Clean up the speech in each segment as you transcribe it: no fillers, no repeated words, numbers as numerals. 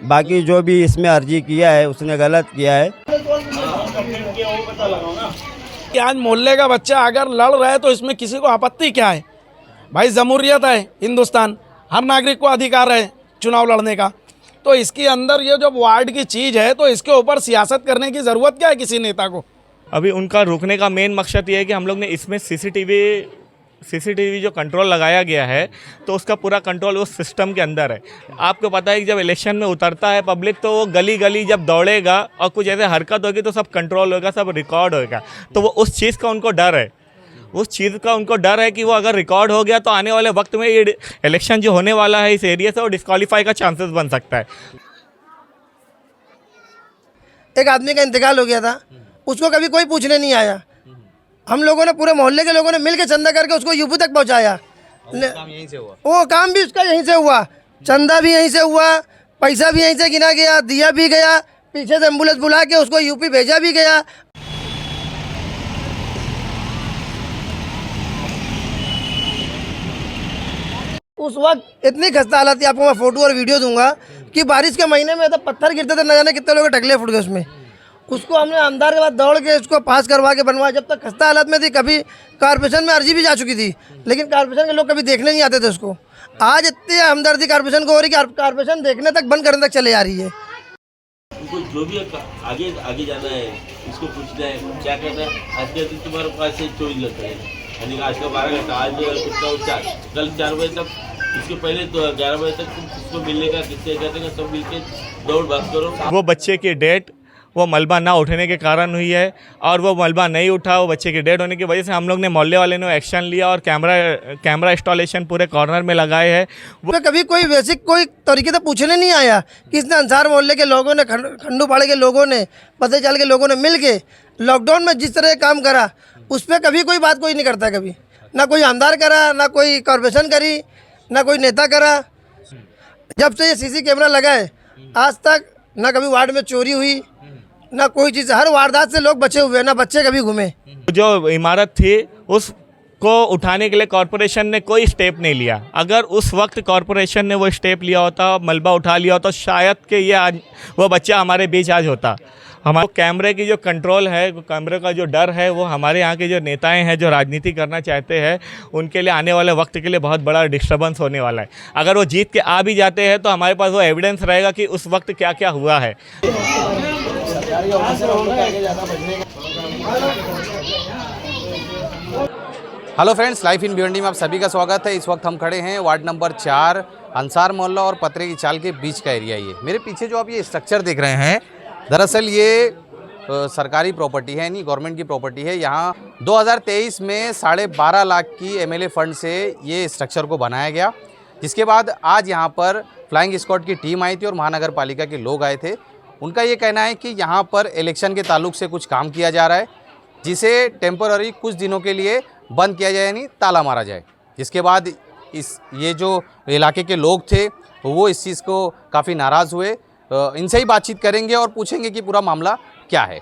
बाकी जो भी इसमें अर्जी किया है उसने गलत किया है। कि आज मोहल्ले का बच्चा अगर लड़ रहा है तो इसमें किसी को आपत्ति क्या है भाई? जमहूरियत है हिंदुस्तान, हर नागरिक को अधिकार है चुनाव लड़ने का। तो इसके अंदर ये जो वार्ड की चीज़ है तो इसके ऊपर सियासत करने की ज़रूरत क्या है किसी नेता को? अभी उनका रोकने का मेन मकसद ये है कि हम लोग ने इसमें सीसीटीवी जो कंट्रोल लगाया गया है तो उसका पूरा कंट्रोल उस सिस्टम के अंदर है। आपको पता है कि जब इलेक्शन में उतरता है पब्लिक तो वो गली गली जब दौड़ेगा और कुछ ऐसे हरकत होगी तो सब कंट्रोल होगा, सब रिकॉर्ड होगा। तो वो उस चीज़ का उनको डर है, उस चीज़ का उनको डर है कि वो अगर रिकॉर्ड हो गया तो आने वाले वक्त में ये इलेक्शन जो होने वाला है इस एरिया से वो डिस्क्वालीफाई का चांसेस बन सकता है। एक आदमी का इंतकाल हो गया था, उसको कभी कोई पूछने नहीं आया। हम लोगों ने, पूरे मोहल्ले के लोगों ने मिलकर चंदा करके उसको यूपी तक पहुंचाया। काम यहीं से हुआ। वो काम भी उसका यहीं से हुआ, चंदा भी यहीं से हुआ, पैसा भी यहीं से गिना गया, दिया भी गया, पीछे से एम्बुलेंस बुला के उसको यूपी भेजा भी गया। उस वक्त इतनी खस्ता हालत थी, आपको मैं फोटो और वीडियो दूंगा कि बारिश के महीने में तो पत्थर गिरते थे, न जाने कितने लोग टकले फुट गए उसमें। उसको हमने आमदार के बाद दौड़ के उसको पास करवा के बनवाया। जब तक खस्ता हालत में थी, कभी कॉर्पोरेशन में अर्जी भी जा चुकी थी, लेकिन कॉर्पोरेशन के लोग कभी देखने नहीं आते थे उसको। आज इतनी हमदर्दी कॉर्पोरेशन को हो रही कि कॉर्पोरेशन देखने तक, बंद करने तक चले जा रही है। उनको जो भी आगे आगे जाना है, इसको पूछना है क्या करना है। आज के दिन तुम्हारे पास से 24 घंटे है, यानी आज का 12 घंटा, आज कितना कल 4 बजे तक, इसके पहले तो 11 बजे तक तुम किसको मिलने का, किससे कहते हैं, सब मिलके दौड़ भाग करो। वो बच्चे की डेथ वो मलबा ना उठने के कारण हुई है और वो मलबा नहीं उठा, वो बच्चे की डेथ होने की वजह से हम लोग ने, मोहल्ले वाले ने एक्शन लिया और कैमरा इंस्टॉलेशन पूरे कॉर्नर में लगाए हैं। वो कभी कोई बेसिक कोई तरीके से पूछने नहीं आया कि इसने अंसार मोहल्ले के लोगों ने, खंडू पाड़े के लोगों ने, पतेचाल के लोगों ने मिल के लॉकडाउन में जिस तरह काम करा उस पर कभी कोई बात कोई नहीं करता। कभी ना कोई आमदार करा, ना कोई कॉर्पोरेशन करी, ना कोई नेता करा। जब से ये सीसी कैमरा लगा है आज तक ना कभी वार्ड में चोरी हुई, ना कोई चीज़। हर वारदात से लोग बचे हुए हैं, ना बच्चे कभी घूमे। जो इमारत थी उसको उठाने के लिए कॉरपोरेशन ने कोई स्टेप नहीं लिया। अगर उस वक्त कॉरपोरेशन ने वो स्टेप लिया होता, मलबा उठा लिया होता, तो शायद कि ये आज वो बच्चा हमारे बीच आज होता। हमारे कैमरे की जो कंट्रोल है, कैमरे का जो डर है, वो हमारे यहाँ के जो नेताएं हैं जो राजनीति करना चाहते हैं उनके लिए आने वाले वक्त के लिए बहुत बड़ा डिस्टर्बेंस होने वाला है। अगर वो जीत के आ भी जाते हैं तो हमारे पास वो एविडेंस रहेगा कि उस वक्त क्या क्या हुआ है। Hello friends, life in Bhiwandi में आप सभी का स्वागत है। इस वक्त हम खड़े हैं वार्ड नंबर 4 अंसार मोहल्ला और पतरे की चाल के बीच का एरिया। ये मेरे पीछे जो आप ये स्ट्रक्चर देख रहे हैं, दरअसल ये सरकारी प्रॉपर्टी है, यानी गवर्नमेंट की प्रॉपर्टी है। यहाँ 2023 में 12.5 लाख की एमएलए फंड से ये स्ट्रक्चर को बनाया गया, जिसके बाद आज यहाँ पर फ्लाइंग स्क्वाड की टीम आई थी और महानगर पालिका के लोग आए थे। उनका ये कहना है कि यहाँ पर इलेक्शन के ताल्लुक से कुछ काम किया जा रहा है, जिसे टेम्पररी कुछ दिनों के लिए बंद किया जाए, यानी ताला मारा जाए। जिसके बाद ये जो इलाके के लोग थे वो इस चीज़ को काफ़ी नाराज़ हुए। इनसे ही बातचीत करेंगे और पूछेंगे कि पूरा मामला क्या है।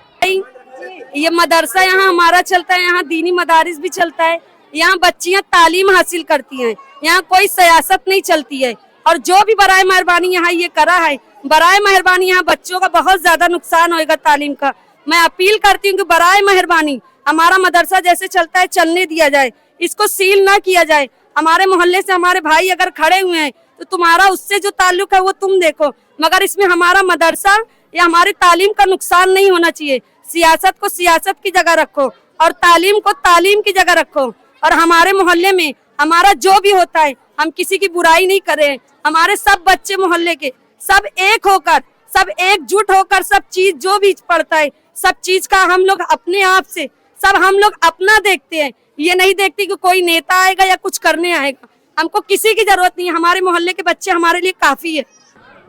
ये मदरसा यहाँ हमारा चलता है, यहाँ दीनी मदारिस भी चलता है, यहाँ बच्चियाँ तालीम हासिल करती हैं, यहाँ कोई सियासत नहीं चलती है। और जो भी बराए मेहरबानी यहाँ ये करा है, बराए मेहरबानी यहाँ बच्चों का बहुत ज्यादा नुकसान होएगा तालीम का। मैं अपील करती हूँ कि बराए मेहरबानी हमारा मदरसा जैसे चलता है चलने दिया जाए, इसको सील ना किया जाए। हमारे मोहल्ले से हमारे भाई अगर खड़े हुए हैं तो तुम्हारा उससे जो ताल्लुक है वो तुम देखो, मगर इसमें हमारा मदरसा या हमारी तालीम का नुकसान नहीं होना चाहिए। सियासत को सियासत की जगह रखो और तालीम को तालीम की जगह रखो। और हमारे मोहल्ले में हमारा जो भी होता है, हम किसी की बुराई नहीं कर रहे हैं। हमारे सब बच्चे मोहल्ले के सब एक होकर, सब एकजुट होकर, सब चीज जो भी पड़ता है, सब चीज का हम लोग अपने आप से सब हम लोग अपना देखते हैं। ये नहीं देखते कि कोई नेता आएगा या कुछ करने आएगा। हमको किसी की जरूरत नहीं है, हमारे मोहल्ले के बच्चे हमारे लिए काफी है।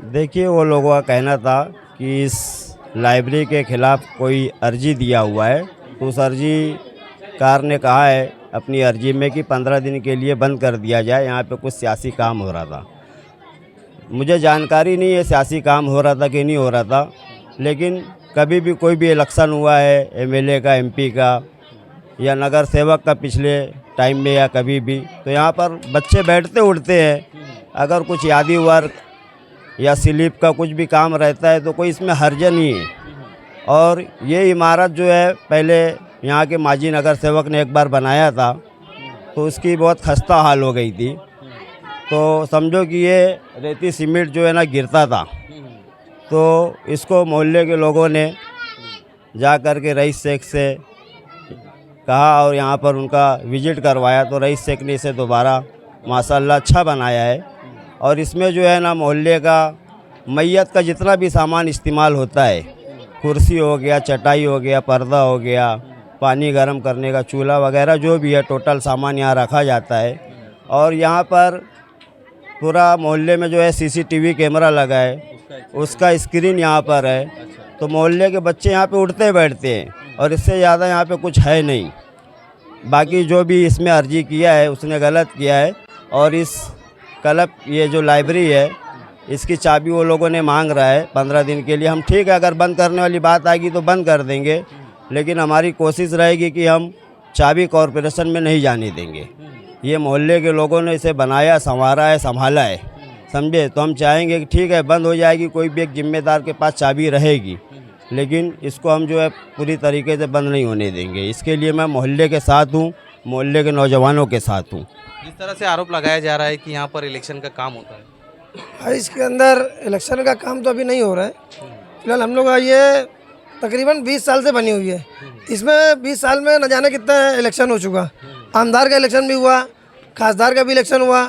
देखिए, वो लोगों का कहना था कि इस लाइब्रेरी के खिलाफ कोई अर्जी दिया हुआ है, तो उस अर्जीकार ने कहा है अपनी अर्जी में कि 15 दिन के लिए बंद कर दिया जाए। यहाँ पे कुछ सियासी काम हो रहा था। मुझे जानकारी नहीं है सियासी काम हो रहा था कि नहीं हो रहा था, लेकिन कभी भी कोई भी इलेक्शन हुआ है एमएलए का, एमपी का या नगर सेवक का पिछले टाइम में या कभी भी, तो यहाँ पर बच्चे बैठते उठते हैं। अगर कुछ यादी वर्क या स्लिप का कुछ भी काम रहता है तो कोई इसमें हर्ज नहीं है। और ये इमारत जो है पहले यहाँ के माजी नगर सेवक ने एक बार बनाया था तो उसकी बहुत खस्ता हाल हो गई थी। तो समझो कि ये रेती सीमेंट जो है ना गिरता था, तो इसको मोहल्ले के लोगों ने जा कर के रईस शेख से कहा और यहाँ पर उनका विजिट करवाया तो रईस शेख ने इसे दोबारा माशाल्लाह अच्छा बनाया है। और इसमें जो है ना मोहल्ले का मैयत का जितना भी सामान इस्तेमाल होता है, कुर्सी हो गया, चटाई हो गया, पर्दा हो गया, पानी गर्म करने का चूल्हा वगैरह जो भी है टोटल सामान यहाँ रखा जाता है। और यहाँ पर पूरा मोहल्ले में जो है सीसीटीवी कैमरा लगा है, उसका स्क्रीन यहाँ पर है। तो मोहल्ले के बच्चे यहाँ पे उठते बैठते हैं और इससे ज़्यादा यहाँ पे कुछ है नहीं। बाकी जो भी इसमें अर्जी किया है उसने गलत किया है। और इस क्लब ये जो लाइब्रेरी है इसकी चाबी वो लोगों ने मांग रहा है 15 दिन के लिए। हम ठीक है, अगर बंद करने वाली बात आएगी तो बंद कर देंगे, लेकिन हमारी कोशिश रहेगी कि हम चाबी कॉरपोरेशन में नहीं जाने देंगे। ये मोहल्ले के लोगों ने इसे बनाया, संवारा है, संभाला है, समझे। तो हम चाहेंगे कि ठीक है बंद हो जाएगी, कोई भी एक जिम्मेदार के पास चाबी रहेगी, लेकिन इसको हम जो है पूरी तरीके से बंद नहीं होने देंगे। इसके लिए मैं मोहल्ले के साथ हूँ, मोहल्ले के नौजवानों के साथ हूँ। जिस तरह से आरोप लगाया जा रहा है कि यहाँ पर इलेक्शन का काम होता है, भाई इसके अंदर इलेक्शन का काम तो अभी नहीं हो रहा है। फिलहाल हम लोग का ये तकरीबन 20 साल से बनी हुई है। इसमें 20 साल में न जाने कितना इलेक्शन हो चुका। आमदार का इलेक्शन भी हुआ, खासदार का भी इलेक्शन हुआ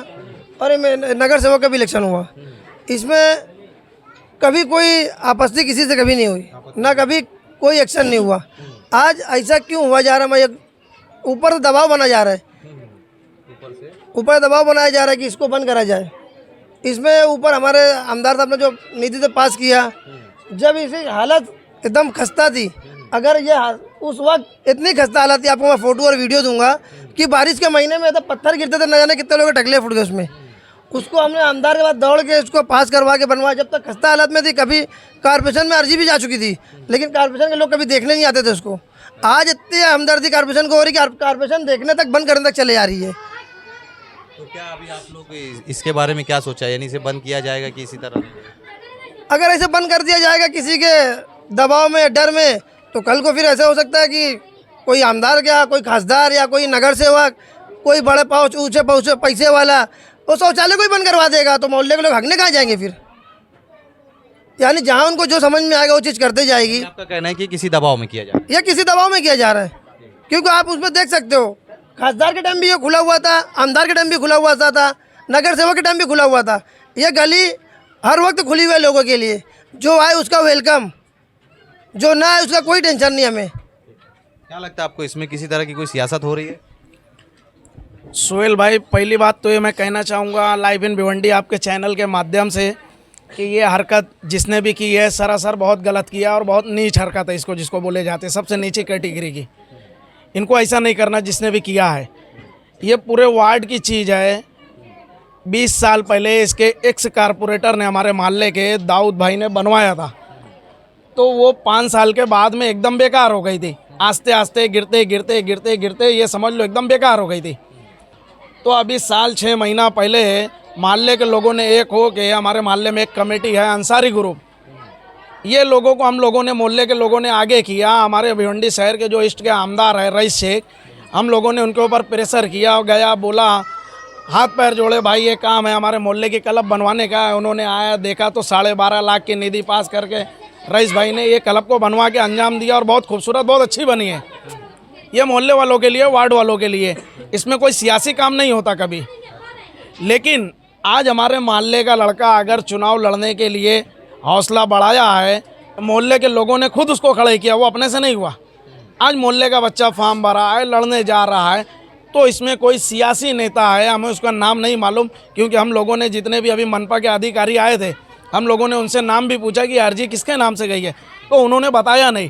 और नगर सेवक का भी इलेक्शन हुआ। इसमें कभी कोई आपत्ति किसी से कभी नहीं हुई, ना कभी कोई एक्शन नहीं हुआ। आज ऐसा क्यों हुआ जा रहा है, मैं ऊपर दबाव बना जा रहा है, ऊपर दबाव बनाया जा रहा है कि इसको बंद करा जाए। इसमें ऊपर हमारे आमदार साहब ने जो नीति से पास किया, जब इसी हालत एकदम खस्ता थी, अगर ये उस वक्त इतनी खस्ता हालत थी, आपको मैं फ़ोटो और वीडियो दूंगा कि बारिश के महीने में तो पत्थर गिरते थे, न जाने कितने लोग टकले फूट गए उसमें। उसको हमने आमदार के बाद दौड़ के इसको पास करवा के बनवाया। जब तक खस्ता हालत में थी, कभी कॉर्पोरेशन में अर्जी भी जा चुकी थी, लेकिन कॉर्पोरेशन के लोग कभी देखने नहीं आते थे उसको। आज इतनी हमदर्दी कॉर्पोरेशन को हो रही कि कॉर्पोरेशन देखने तक, बंद करने तक चले जा रही है। तो क्या अभी आप लोग इसके बारे में क्या सोचा, यानी इसे बंद किया जाएगा कि इसी तरह? अगर ऐसे बंद कर दिया जाएगा किसी के दबाव में, डर में, तो कल को फिर ऐसा हो सकता है कि कोई आमदार क्या, कोई खासदार या कोई नगर सेवक, कोई बड़े ऊँचे पैसे वाला वो शौचालय को ही बंद करवा देगा, तो मोहल्ले के लोग हकने कहाँ जाएंगे फिर। यानी जहाँ उनको जो समझ में आएगा वो चीज़ करते जाएगी। आपका कहना है कि किसी दबाव में किया जाए? ये किसी दबाव में किया जा रहा है, क्योंकि आप उसमें देख सकते हो खासदार के टाइम भी ये खुला हुआ था, आमदार के टाइम भी खुला हुआ था, नगर सेवक के टाइम भी खुला हुआ था। ये गली हर वक्त खुली हुई है लोगों के लिए, जो आए उसका वेलकम, जो ना आए उसका कोई टेंशन नहीं हमें। क्या लगता है आपको, इसमें किसी तरह की कोई सियासत हो रही है? सोहेल भाई, पहली बात तो ये मैं कहना चाहूँगा लाइव इन भिवंडी आपके चैनल के माध्यम से कि ये हरकत जिसने भी की है सरासर बहुत गलत किया और बहुत नीच हरकत है, इसको जिसको बोले जाते हैं सबसे नीची कैटेगरी की। इनको ऐसा नहीं करना जिसने भी किया है। ये पूरे वार्ड की चीज़ है। 20 साल पहले इसके एक्स कारपोरेटर ने, हमारे मोहल्ले के दाऊद भाई ने बनवाया था, तो वो 5 साल के बाद में एकदम बेकार हो गई थी। आस्ते आस्ते गिरते गिरते गिरते गिरते ये समझ लो एकदम बेकार हो गई थी। तो अभी साल 6 महीना पहले मोहल्ले के लोगों ने एक हो के, हमारे मोहल्ले में एक कमेटी है अंसारी ग्रुप, ये लोगों को हम लोगों ने, मोहल्ले के लोगों ने आगे किया। हमारे भिवंडी शहर के जो ईस्ट के आमदार है रईस शेख, हम लोगों ने उनके ऊपर प्रेशर किया और गया, बोला हाथ पैर जोड़े भाई ये काम है हमारे मोहल्ले की क्लब बनवाने का है। उन्होंने आया, देखा तो 12.5 लाख की निधि पास करके रईस भाई ने ये क्लब को बनवा के अंजाम दिया और बहुत खूबसूरत, बहुत अच्छी बनी है। ये मोहल्ले वालों के लिए, वार्ड वालों के लिए, इसमें कोई सियासी काम नहीं होता कभी। लेकिन आज हमारे मोहल्ले का लड़का अगर चुनाव लड़ने के लिए हौसला बढ़ाया है, मोहल्ले के लोगों ने खुद उसको खड़े किया, वो अपने से नहीं हुआ। आज मोहल्ले का बच्चा फॉर्म भरा है, लड़ने जा रहा है, तो इसमें कोई सियासी नेता है, हमें उसका नाम नहीं मालूम, क्योंकि हम लोगों ने जितने भी अभी मनपा के अधिकारी आए थे, हम लोगों ने उनसे नाम भी पूछा कि अर्जी किसके नाम से गई है, तो उन्होंने बताया नहीं।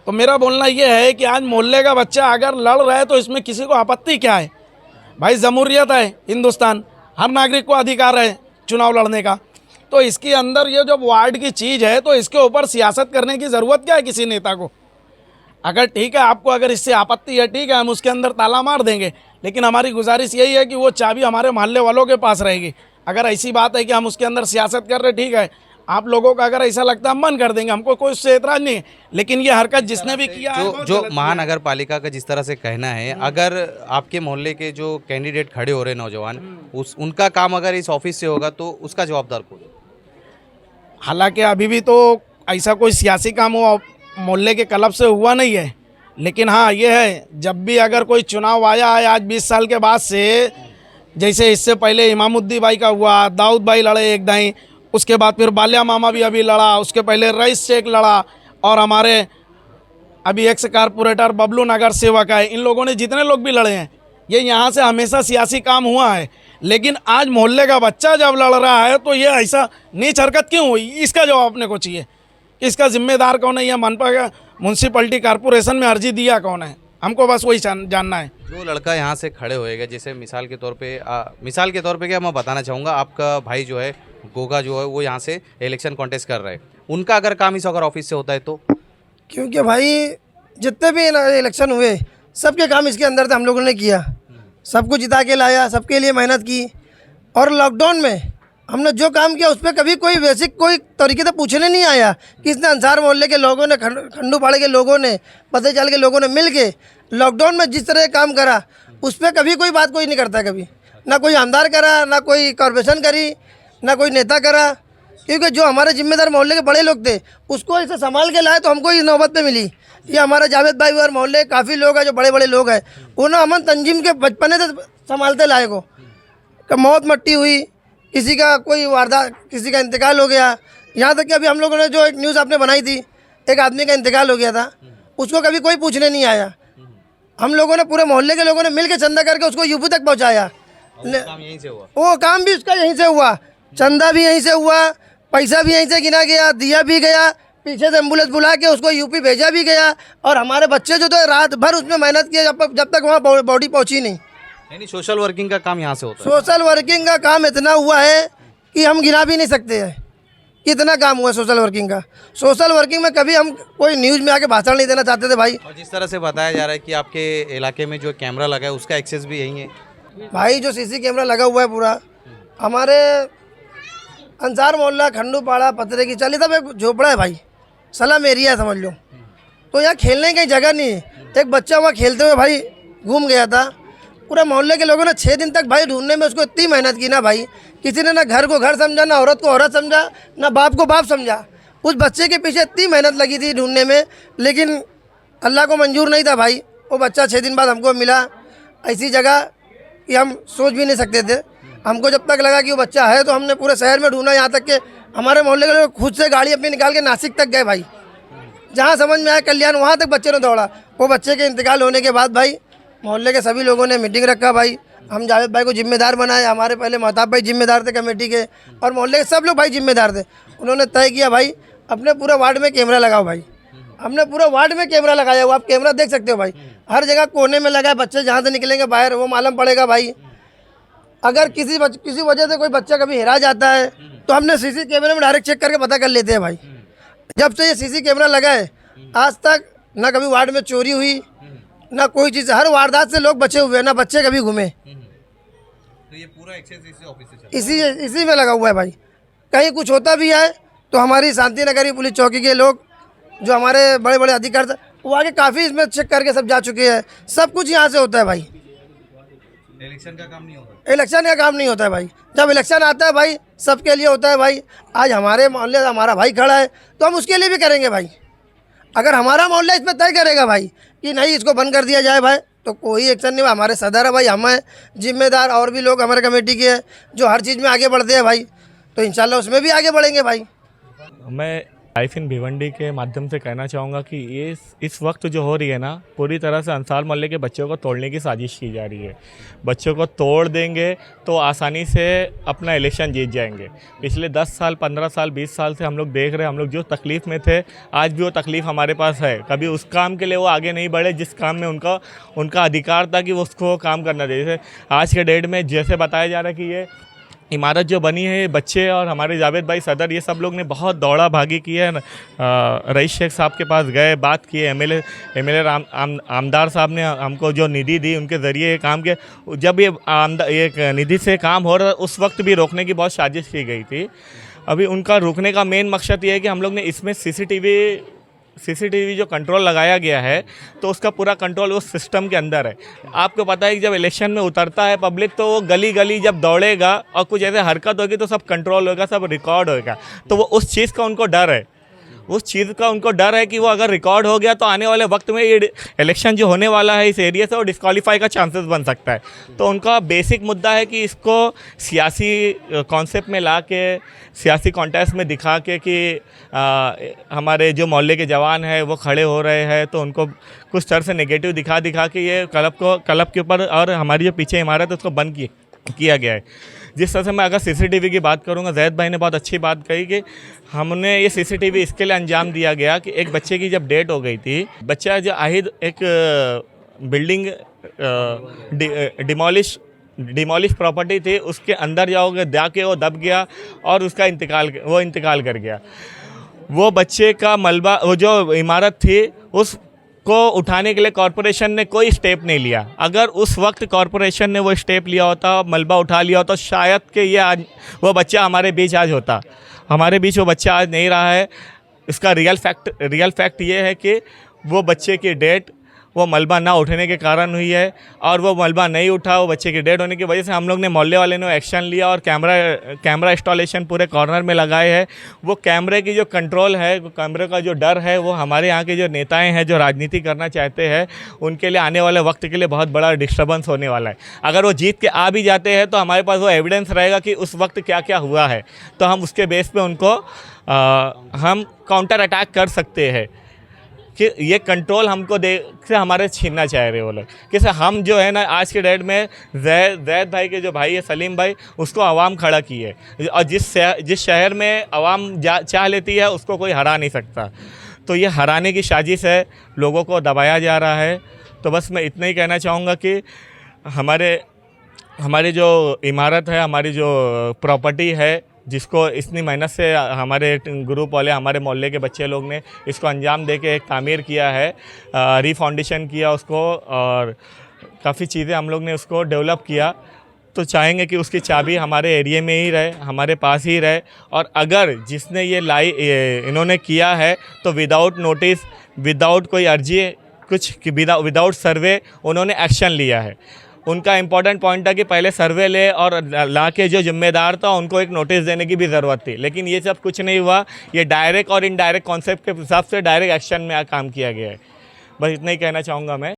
तो मेरा बोलना ये है कि आज मोहल्ले का बच्चा अगर लड़ रहा है तो इसमें किसी को आपत्ति क्या है। भाई जमहूरियत है हिंदुस्तान, हर नागरिक को अधिकार है चुनाव लड़ने का। तो इसके अंदर ये जो वार्ड की चीज़ है, तो इसके ऊपर सियासत करने की ज़रूरत क्या है किसी नेता को। अगर ठीक है, आपको अगर इससे आपत्ति है, ठीक है, हम उसके अंदर ताला मार देंगे, लेकिन हमारी गुजारिश यही है कि वो चाबी हमारे मोहल्ले वालों के पास रहेगी। अगर ऐसी बात है कि हम उसके अंदर सियासत कर रहे, ठीक है, आप लोगों का अगर ऐसा लगता है हम बंद कर देंगे, हमको कोई उससे एतराज नहीं है, लेकिन ये हरकत जिसने भी किया है जो बहुत जो गलत महानगर पालिका का जिस तरह से कहना है, अगर आपके मोहल्ले के जो कैंडिडेट खड़े हो रहे नौजवान, उनका काम अगर इस ऑफिस से होगा तो उसका जवाबदार कौन है? हालांकि अभी भी तो ऐसा कोई सियासी काम हुआ मोहल्ले के क्लब से हुआ नहीं है, लेकिन हाँ ये है, जब भी अगर कोई चुनाव आया है आज 20 साल के बाद से, जैसे इससे पहले इमामुद्दीन भाई का हुआ, दाऊद भाई लड़े एक दाई, उसके बाद फिर बालिया मामा भी अभी लड़ा, उसके पहले रईस शेख लड़ा, और हमारे अभी एक्स कारपोरेटर बबलू नगर सेवक है, इन लोगों ने जितने लोग भी लड़े हैं, ये यहाँ से हमेशा सियासी काम हुआ है। लेकिन आज मोहल्ले का बच्चा जब लड़ रहा है तो ये ऐसा नीच हरकत क्यों हुई, इसका जवाब अपने को चाहिए। इसका जिम्मेदार कौन है, या मनपा का म्यूनसिपलिटी कॉरपोरेशन में अर्जी दिया कौन है, हमको बस वही जानना है। जो लड़का यहाँ से खड़े होएगा, जैसे मिसाल के तौर पे क्या मैं बताना चाहूँगा, आपका भाई जो है गोगा जो है वो यहाँ से इलेक्शन कॉन्टेस्ट कर रहे हैं, उनका अगर काम इस अगर ऑफिस से होता है तो? क्योंकि भाई जितने भी इलेक्शन हुए सबके काम इसके अंदर से हम लोगों ने किया, सबको जिता के लाया, सबके लिए मेहनत की। और लॉकडाउन में हमने जो काम किया उस पर कभी कोई बेसिक कोई तरीके से पूछने नहीं आया कि इसने अंसार मोहल्ले के लोगों ने, खंडू पाड़े के लोगों ने, पते चाल के लोगों ने मिल के लॉकडाउन में जिस तरह काम करा उस पर कभी कोई बात कोई नहीं करता, कभी ना कोई आमदार करा, ना कोई कॉर्पोरेशन करी, ना कोई नेता करा। क्योंकि जो हमारे जिम्मेदार मोहल्ले के बड़े लोग थे उसको ऐसे संभाल के लाए तो हमको इस नौबत पे मिली। ये हमारा जावेद भाई और मोहल्ले काफ़ी लोग हैं जो बड़े बड़े लोग हैं, उन्होंने अमन तंजीम के बचपने से संभालते लाए को। मौत मट्टी हुई, किसी का कोई वारदात, किसी का इंतकाल हो गया, यहाँ तक कि अभी हम लोगों ने जो एक न्यूज़ आपने बनाई थी, एक आदमी का इंतकाल हो गया था, उसको कभी कोई पूछने नहीं आया। हम लोगों ने, पूरे मोहल्ले के लोगों ने मिल के चंदा करके उसको यूपी तक पहुँचाया। काम यहीं से हुआ, वो काम भी उसका यहीं से हुआ, चंदा भी यहीं से हुआ, पैसा भी यहीं से गिना गया, दिया भी गया, पीछे से एम्बुलेंस बुला के उसको यूपी भेजा भी गया। और हमारे बच्चे जो थे रात भर उसमें मेहनत किए जब तक वहाँ बॉडी पहुँची नहीं। यानी सोशल वर्किंग का काम यहाँ से होता है। सोशल वर्किंग का काम इतना हुआ है कि हम गिना भी नहीं सकते हैं कितना काम हुआ है सोशल वर्किंग का। सोशल वर्किंग में कभी हम कोई न्यूज़ में आके भाषण नहीं देना चाहते थे भाई। और जिस तरह से बताया जा रहा है कि आपके इलाके में जो कैमरा लगा है उसका एक्सेस भी यही है भाई, जो सीसी कैमरा लगा हुआ है पूरा हमारे अंसार मोहल्ला, खंडू पाड़ा, पतरे की चाली, सब एक झोपड़ा है भाई, सलाम एरिया है समझ लो। तो यहाँ खेलने की जगह नहीं है। एक बच्चा वहाँ खेलते हुए भाई घूम गया था, पूरा मोहल्ले के लोगों ने 6 दिन तक भाई ढूंढने में उसको इतनी मेहनत की ना भाई, किसी ने ना घर को घर समझा, ना औरत को औरत समझा, ना बाप को बाप समझा। उस बच्चे के पीछे इतनी मेहनत लगी थी ढूंढने में, लेकिन अल्लाह को मंजूर नहीं था भाई। वो बच्चा 6 दिन बाद हमको मिला ऐसी जगह कि हम सोच भी नहीं सकते थे। हमको जब तक लगा कि वो बच्चा है तो हमने पूरे शहर में ढूंढा, यहाँ तक कि हमारे मोहल्ले के लोग खुद से गाड़ी अपनी निकाल के नासिक तक गए भाई, जहाँ समझ में आया कल्याण वहाँ तक बच्चे ने दौड़ा। वो बच्चे के इंतकाल होने के बाद भाई मोहल्ले के सभी लोगों ने मीटिंग रखा भाई, हम जावेद भाई को जिम्मेदार बनाए, हमारे पहले महताब भाई जिम्मेदार थे कमेटी के, और मोहल्ले के सब लोग भाई जिम्मेदार थे। उन्होंने तय किया भाई अपने पूरे वार्ड में कैमरा लगाओ भाई। हमने पूरे वार्ड में कैमरा लगाया हुआ, आप कैमरा देख सकते हो भाई, हर जगह कोने में लगा है। बच्चे जहाँ से निकलेंगे बाहर वो मालूम पड़ेगा भाई। अगर किसी वजह से कोई बच्चा कभी हेरा जाता है तो हमने सीसी कैमरे में डायरेक्ट चेक करके पता कर लेते हैं भाई। जब से ये सीसी कैमरा लगा है आज तक ना कभी वार्ड में चोरी हुई, ना कोई चीज़, हर वारदात से लोग बचे हुए हैं, ना बच्चे कभी घूमे। तो ये पूरा एक्सेस इसी ऑफिस से इसी में लगा हुआ है भाई। कहीं कुछ होता भी है तो हमारी शांति नगरी पुलिस चौकी के लोग जो हमारे बड़े बड़े अधिकारी वो आगे काफ़ी इसमें चेक करके सब जा चुके हैं। सब कुछ यहाँ से होता है भाई। इलेक्शन का काम नहीं होता, इलेक्शन का काम नहीं होता है भाई। जब इलेक्शन आता है भाई सबके लिए होता है भाई। आज हमारे मोहल्ले हमारा भाई खड़ा है तो हम उसके लिए भी करेंगे भाई। अगर हमारा मोहल्ला इसमें तय करेगा भाई कि नहीं इसको बंद कर दिया जाए भाई तो कोई एक्शन नहीं। हमारे सदर है भाई, हम हैं जिम्मेदार, और भी लोग हमारे कमेटी के हैं जो हर चीज़ में आगे बढ़ते हैं भाई, तो इंशाल्लाह उसमें भी आगे बढ़ेंगे भाई। मैं लाइफ इन भिवंडी के माध्यम से कहना चाहूँगा कि ये इस वक्त जो हो रही है ना, पूरी तरह से अंसार मोहल्ले के बच्चों को तोड़ने की साजिश की जा रही है। बच्चों को तोड़ देंगे तो आसानी से अपना इलेक्शन जीत जाएंगे। पिछले 10 साल, 15 साल, 20 साल से हम लोग देख रहे हैं, हम लोग जो तकलीफ़ में थे आज भी वो तकलीफ़ हमारे पास है। कभी उस काम के लिए वो आगे नहीं बढ़े जिस काम में उनका अधिकार था कि वो उसको काम करना चाहिए। जैसे आज के डेट में जैसे बताया जा रहा है कि ये इमारत जो बनी है, ये बच्चे और हमारे जावेद भाई सदर ये सब लोग ने बहुत दौड़ा भागी की है। रईस शेख साहब के पास गए, बात की, एमएलए आमदार साहब ने हमको जो निधि दी उनके ज़रिए ये काम किया। जब ये निधि से काम हो रहा उस वक्त भी रोकने की बहुत साजिश की गई थी। अभी उनका रुकने का मेन मकसद ये है कि हम लोग ने इसमें सीसीटीवी जो कंट्रोल लगाया गया है तो उसका पूरा कंट्रोल उस सिस्टम के अंदर है। आपको पता है कि जब इलेक्शन में उतरता है पब्लिक तो वो गली गली जब दौड़ेगा और कुछ ऐसे हरकत होगी तो सब कंट्रोल होगा, सब रिकॉर्ड होगा। तो वो उस चीज़ का उनको डर है, उस चीज़ का उनको डर है कि वो अगर रिकॉर्ड हो गया तो आने वाले वक्त में ये इलेक्शन जो होने वाला है इस एरिया से वो डिस्क्वालीफाई का चांसेस बन सकता है। तो उनका बेसिक मुद्दा है कि इसको सियासी कॉन्सेप्ट में ला के, सियासी कॉन्टेस्ट में दिखा के कि हमारे जो मोहल्ले के जवान हैं वो खड़े हो रहे हैं तो उनको कुछ तरह से नेगेटिव दिखा के ये क्लब के ऊपर और हमारी जो पीछे इमारत है उसको बंद किया गया है। जिस तरह से मैं अगर सीसीटीवी की बात करूंगा, जैद भाई ने बहुत अच्छी बात कही कि हमने ये सीसीटीवी इसके लिए अंजाम दिया गया कि एक बच्चे की जब डेट हो गई थी, बच्चा जो आहिद एक बिल्डिंग डिमोलिश प्रॉपर्टी थी उसके अंदर जाओगे जाके वो दब गया और उसका इंतकाल कर गया। वो बच्चे का मलबा, वो जो इमारत थी उस को उठाने के लिए कॉरपोरेशन ने कोई स्टेप नहीं लिया। अगर उस वक्त कॉरपोरेशन ने वो स्टेप लिया होता, मलबा उठा लिया होता, शायद कि ये आज वो बच्चा हमारे बीच आज होता। हमारे बीच वो बच्चा आज नहीं रहा है। इसका रियल फैक्ट ये है कि वो बच्चे की डेट वो मलबा ना उठने के कारण हुई है और वो मलबा नहीं उठा, वो बच्चे की डेड होने की वजह से हम लोग ने मोहल्ले वाले ने एक्शन लिया और कैमरा इंस्टॉलेशन पूरे कॉर्नर में लगाए हैं। वो कैमरे की जो कंट्रोल है, वो कैमरे का जो डर है, वो हमारे यहाँ के जो नेताएं हैं जो राजनीति करना चाहते हैं उनके लिए आने वाले वक्त के लिए बहुत बड़ा डिस्टर्बेंस होने वाला है। अगर वो जीत के आ भी जाते हैं तो हमारे पास वो एविडेंस रहेगा कि उस वक्त क्या क्या हुआ है, तो हम उसके बेस पे उनको हम काउंटर अटैक कर सकते हैं कि ये कंट्रोल हमको से हमारे छीनना चाह रहे वो लोग। कैसे हम जो है ना आज के डेट में जैद भाई के जो भाई है सलीम भाई, उसको आवाम खड़ा की है और जिस शहर में आवाम चाह लेती है उसको कोई हरा नहीं सकता। तो ये हराने की साजिश है, लोगों को दबाया जा रहा है। तो बस मैं इतना ही कहना चाहूँगा कि हमारी जो इमारत है, हमारी जो प्रॉपर्टी है जिसको इतनी मेहनत से हमारे ग्रुप वाले, हमारे मोहल्ले के बच्चे लोग ने इसको अंजाम दे के एक तामीर किया है, रीफाउंडेशन किया उसको और काफ़ी चीज़ें हम लोग ने उसको डेवलप किया। तो चाहेंगे कि उसकी चाबी हमारे एरिया में ही रहे, हमारे पास ही रहे। और अगर जिसने इन्होंने किया है तो विदाउट नोटिस, विदाउट कोई अर्जी, कुछ विदाउट सर्वे उन्होंने एक्शन लिया है। उनका इम्पॉर्टेंट पॉइंट था कि पहले सर्वे ले और ला के जो जिम्मेदार था उनको एक नोटिस देने की भी ज़रूरत थी, लेकिन ये सब कुछ नहीं हुआ। ये डायरेक्ट और इनडायरेक्ट कॉन्सेप्ट के हिसाब से डायरेक्ट एक्शन में काम किया गया है। बस इतना ही कहना चाहूँगा मैं।